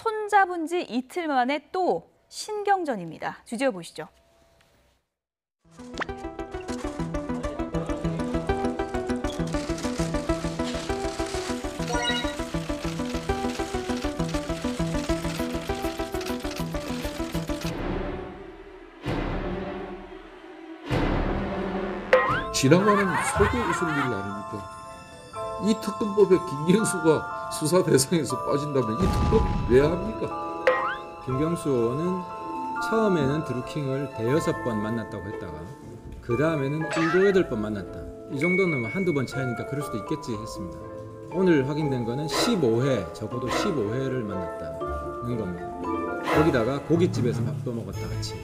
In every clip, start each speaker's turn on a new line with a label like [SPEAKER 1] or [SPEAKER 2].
[SPEAKER 1] 손잡은 지 이틀 만에 또 신경전입니다. 주제어 보시죠.
[SPEAKER 2] 지나가는 소도 웃을 일 아닙니까? 이 특검법에 김경수가 수사 대상에서 빠진다면 이 특검 왜 합니까?
[SPEAKER 3] 김경수 의원은 처음에는 드루킹을 대여섯 번 만났다고 했다가 그 다음에는 7, 8번 만났다. 이 정도는 한두 번 차이니까 그럴 수도 있겠지 했습니다. 오늘 확인된 거는 15회, 적어도 15회를 만났다는 겁니다. 거기다가 고깃집에서 밥도 먹었다 같이.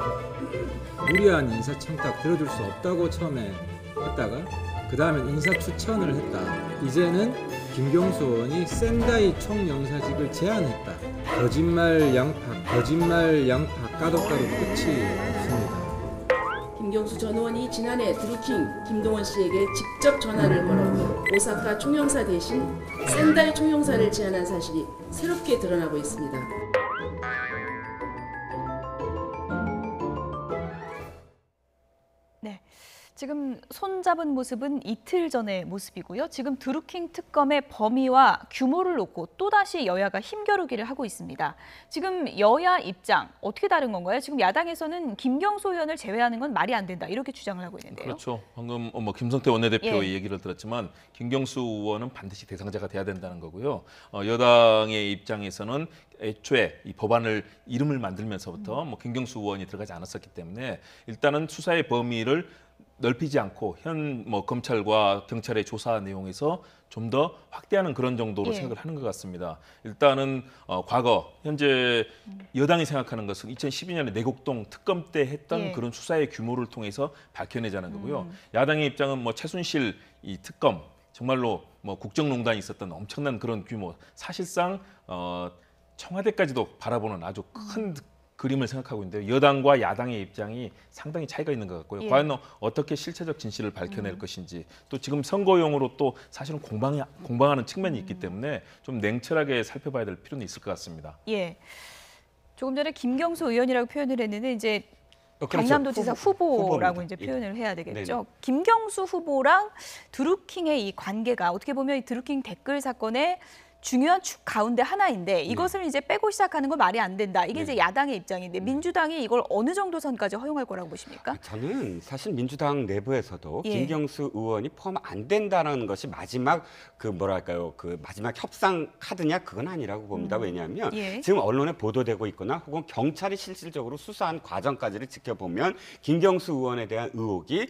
[SPEAKER 3] 무리한 인사청탁 들어줄 수 없다고 처음에 했다가 그 다음엔 인사추천을 했다. 이제는 김경수 의원이 센다이 총영사직을 제안했다. 거짓말 양파 까덕까덕 끝이 없습니다.
[SPEAKER 4] 김경수 전 의원이 지난해 드루킹 김동원 씨에게 직접 전화를 걸어 오사카 총영사 대신 센다이 총영사를 제안한 사실이 새롭게 드러나고 있습니다.
[SPEAKER 1] 네, 지금 손잡은 모습은 이틀 전의 모습이고요. 지금 드루킹 특검의 범위와 규모를 놓고 또다시 여야가 힘겨루기를 하고 있습니다. 지금 여야 입장 어떻게 다른 건가요? 지금 야당에서는 김경수 의원을 제외하는 건 말이 안 된다 이렇게 주장을 하고 있는데요.
[SPEAKER 5] 그렇죠. 방금 김성태 원내대표의
[SPEAKER 1] 예.
[SPEAKER 5] 얘기를 들었지만 김경수 의원은 반드시 대상자가 돼야 된다는 거고요. 여당의 입장에서는 애초에 이 법안을 이름을 만들면서부터 김경수 의원이 들어가지 않았었기 때문에 일단은 수사의 범위를 넓히지 않고 현 검찰과 경찰의 조사 내용에서 좀 더 확대하는 그런 정도로
[SPEAKER 1] 예.
[SPEAKER 5] 생각을 하는 것 같습니다. 일단은 과거 현재 여당이 생각하는 것은 2012년에 내곡동 특검 때 했던
[SPEAKER 1] 예.
[SPEAKER 5] 그런 수사의 규모를 통해서 밝혀내자는 거고요. 야당의 입장은 최순실 이 특검 정말로 국정농단이 있었던 엄청난 그런 규모, 사실상 청와대까지도 바라보는 아주 큰 그림을 생각하고 있는데요. 여당과 야당의 입장이 상당히 차이가 있는 것 같고요.
[SPEAKER 1] 예.
[SPEAKER 5] 과연 어떻게 실체적 진실을 밝혀낼 것인지, 또 지금 선거용으로 또 사실은 공방하는 측면이 있기 때문에 좀 냉철하게 살펴봐야 될 필요는 있을 것 같습니다.
[SPEAKER 1] 예, 조금 전에 김경수 의원이라고 표현을 했는데 이제
[SPEAKER 6] 그렇죠.
[SPEAKER 1] 경남도지사 후보라고
[SPEAKER 6] 후보입니다.
[SPEAKER 1] 이제
[SPEAKER 6] 예.
[SPEAKER 1] 표현을 해야 되겠죠.
[SPEAKER 6] 네네.
[SPEAKER 1] 김경수 후보랑 드루킹의 이 관계가 어떻게 보면 이 드루킹 댓글 사건의 중요한 축 가운데 하나인데 이것을 이제 빼고 시작하는 건 말이 안 된다. 이게 이제 야당의 입장인데 민주당이 이걸 어느 정도 선까지 허용할 거라고 보십니까?
[SPEAKER 6] 저는 사실 민주당 내부에서도
[SPEAKER 1] 예.
[SPEAKER 6] 김경수 의원이 포함 안 된다는 것이 마지막 마지막 협상 카드냐 그건 아니라고 봅니다. 왜냐하면
[SPEAKER 1] 예.
[SPEAKER 6] 지금 언론에 보도되고 있거나 혹은 경찰이 실질적으로 수사한 과정까지를 지켜보면 김경수 의원에 대한 의혹이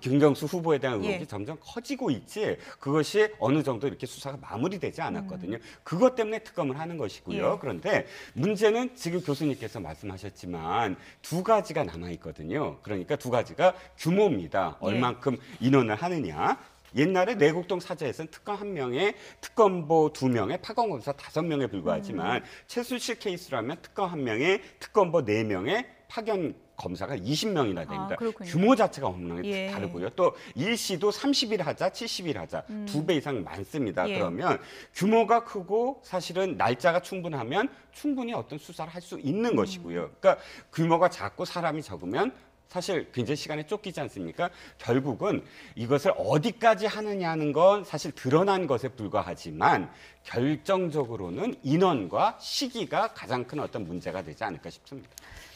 [SPEAKER 6] 김경수 후보에 대한 의혹이
[SPEAKER 1] 예.
[SPEAKER 6] 점점 커지고 있지 그것이 어느 정도 이렇게 수사가 마무리되지 않았거든요. 그것 때문에 특검을 하는 것이고요.
[SPEAKER 1] 예.
[SPEAKER 6] 그런데 문제는 지금 교수님께서 말씀하셨지만 두 가지가 남아있거든요. 그러니까 두 가지가 규모입니다.
[SPEAKER 1] 예.
[SPEAKER 6] 얼만큼 인원을 하느냐. 옛날에 내곡동 사저에서는 특검 1명에 특검보 2명에 파견검사 5명에 불과하지만 최순실 케이스라면 특검 1명에 특검보 4명에 파견 검사가 20명이나 됩니다.
[SPEAKER 1] 그렇군요.
[SPEAKER 6] 규모 자체가 엄청나게
[SPEAKER 1] 예.
[SPEAKER 6] 다르고요. 또 일시도 30일 하자, 70일 하자 2배 이상 많습니다.
[SPEAKER 1] 예.
[SPEAKER 6] 그러면 규모가 크고 사실은 날짜가 충분하면 충분히 어떤 수사를 할 수 있는 것이고요. 그러니까 규모가 작고 사람이 적으면 사실 굉장히 시간에 쫓기지 않습니까? 결국은 이것을 어디까지 하느냐는 건 사실 드러난 것에 불과하지만 결정적으로는 인원과 시기가 가장 큰 어떤 문제가 되지 않을까 싶습니다.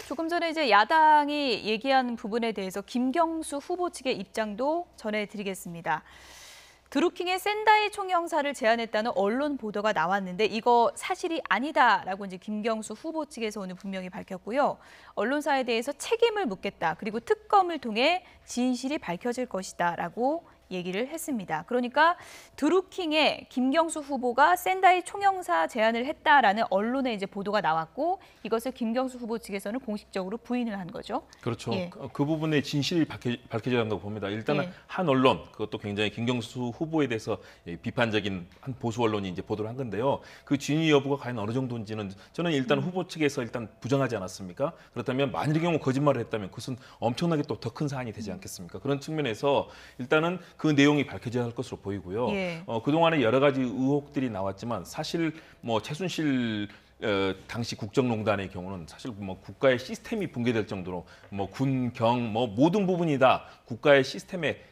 [SPEAKER 1] 조금 전에 이제 야당이 얘기한 부분에 대해서 김경수 후보 측의 입장도 전해드리겠습니다. 드루킹의 센다이 총영사를 제안했다는 언론 보도가 나왔는데 이거 사실이 아니다라고 이제 김경수 후보 측에서 오늘 분명히 밝혔고요. 언론사에 대해서 책임을 묻겠다. 그리고 특검을 통해 진실이 밝혀질 것이다라고 얘기를 했습니다. 그러니까 드루킹의 김경수 후보가 센다이 총영사 제안을 했다라는 언론의 이제 보도가 나왔고 이것을 김경수 후보 측에서는 공식적으로 부인을 한 거죠.
[SPEAKER 5] 그렇죠.
[SPEAKER 1] 예.
[SPEAKER 5] 그 부분에 진실이 밝혀져야 한다고 봅니다. 일단은
[SPEAKER 1] 예.
[SPEAKER 5] 한 언론, 그것도 굉장히 김경수 후보에 대해서 비판적인 한 보수 언론이 이제 보도를 한 건데요. 그 진위 여부가 과연 어느 정도인지는 저는 일단 후보 측에서 일단 부정하지 않았습니까? 그렇다면 만일의 경우 거짓말을 했다면 그것은 엄청나게 또 더 큰 사안이 되지 않겠습니까? 그런 측면에서 일단은 그 내용이 밝혀져야 할 것으로 보이고요.
[SPEAKER 1] 예.
[SPEAKER 5] 그동안에 여러 가지 의혹들이 나왔지만 사실 뭐 최순실 당시 국정농단의 경우는 사실 뭐 국가의 시스템이 붕괴될 정도로 뭐 군, 경, 뭐 모든 부분이 다 국가의 시스템에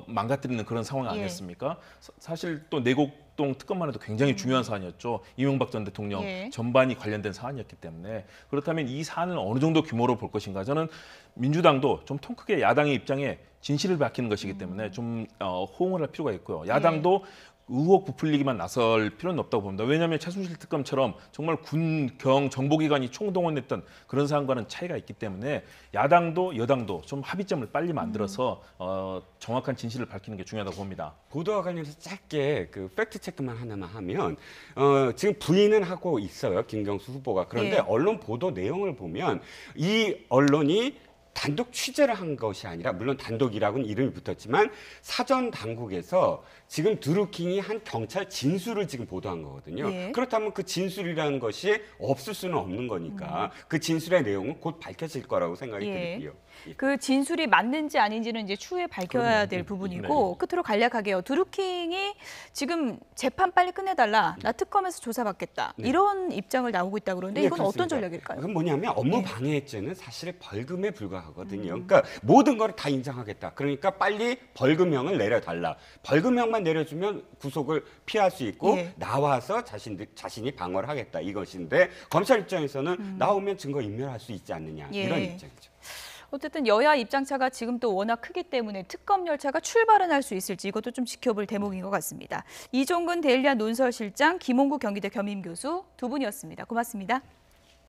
[SPEAKER 5] 망가뜨리는 그런 상황
[SPEAKER 1] 예.
[SPEAKER 5] 아니었습니까? 사실 또 내곡동 특검만 해도 굉장히 중요한 사안이었죠. 이명박 전 대통령
[SPEAKER 1] 예.
[SPEAKER 5] 전반이 관련된 사안이었기 때문에 그렇다면 이 사안을 어느 정도 규모로 볼 것인가? 저는 민주당도 좀 통 크게 야당의 입장에 진실을 밝히는 것이기 때문에 좀 호응을 할 필요가 있고요. 야당도 의혹 부풀리기만 나설 필요는 없다고 봅니다. 왜냐하면 최순실 특검처럼 정말 군, 경, 정보기관이 총동원했던 그런 사안과는 차이가 있기 때문에 야당도 여당도 좀 합의점을 빨리 만들어서 정확한 진실을 밝히는 게 중요하다고 봅니다.
[SPEAKER 6] 보도와 관련해서 짧게 그 팩트 체크만 하나만 하면 지금 부인은 하고 있어요, 김경수 후보가. 그런데
[SPEAKER 1] 예.
[SPEAKER 6] 언론 보도 내용을 보면 이 언론이 단독 취재를 한 것이 아니라, 물론 단독이라고는 이름이 붙었지만 사전 당국에서 지금 드루킹이 한 경찰 진술을 지금 보도한 거거든요.
[SPEAKER 1] 예.
[SPEAKER 6] 그렇다면 그 진술이라는 것이 없을 수는 없는 거니까 그 진술의 내용은 곧 밝혀질 거라고 생각이
[SPEAKER 1] 예.
[SPEAKER 6] 들고요. 예.
[SPEAKER 1] 그 진술이 맞는지 아닌지는 이제 추후에 밝혀야 될 부분이고 끝으로 간략하게요. 드루킹이 지금 재판 빨리 끝내달라. 나 특검에서 조사받겠다. 이런 입장을 나오고 있다고 그러는데
[SPEAKER 6] 네,
[SPEAKER 1] 이건 어떤
[SPEAKER 6] 그렇습니다.
[SPEAKER 1] 전략일까요?
[SPEAKER 6] 그건 뭐냐면 업무 방해죄는 사실 벌금에 불과하거든요. 그러니까 모든 걸 다 인정하겠다. 그러니까 빨리 벌금형을 내려달라. 벌금형만 내려주면 구속을 피할 수 있고
[SPEAKER 1] 예.
[SPEAKER 6] 나와서 자신이 방어를 하겠다, 이것인데 검찰 입장에서는 나오면 증거 인멸할 수 있지 않느냐,
[SPEAKER 1] 예.
[SPEAKER 6] 이런 입장이죠.
[SPEAKER 1] 어쨌든 여야 입장차가 지금 또 워낙 크기 때문에 특검 열차가 출발은 할 수 있을지 이것도 좀 지켜볼 대목인 것 같습니다. 이종근 데일리아 논설실장, 김홍구 경기대 겸임교수 두 분이었습니다. 고맙습니다.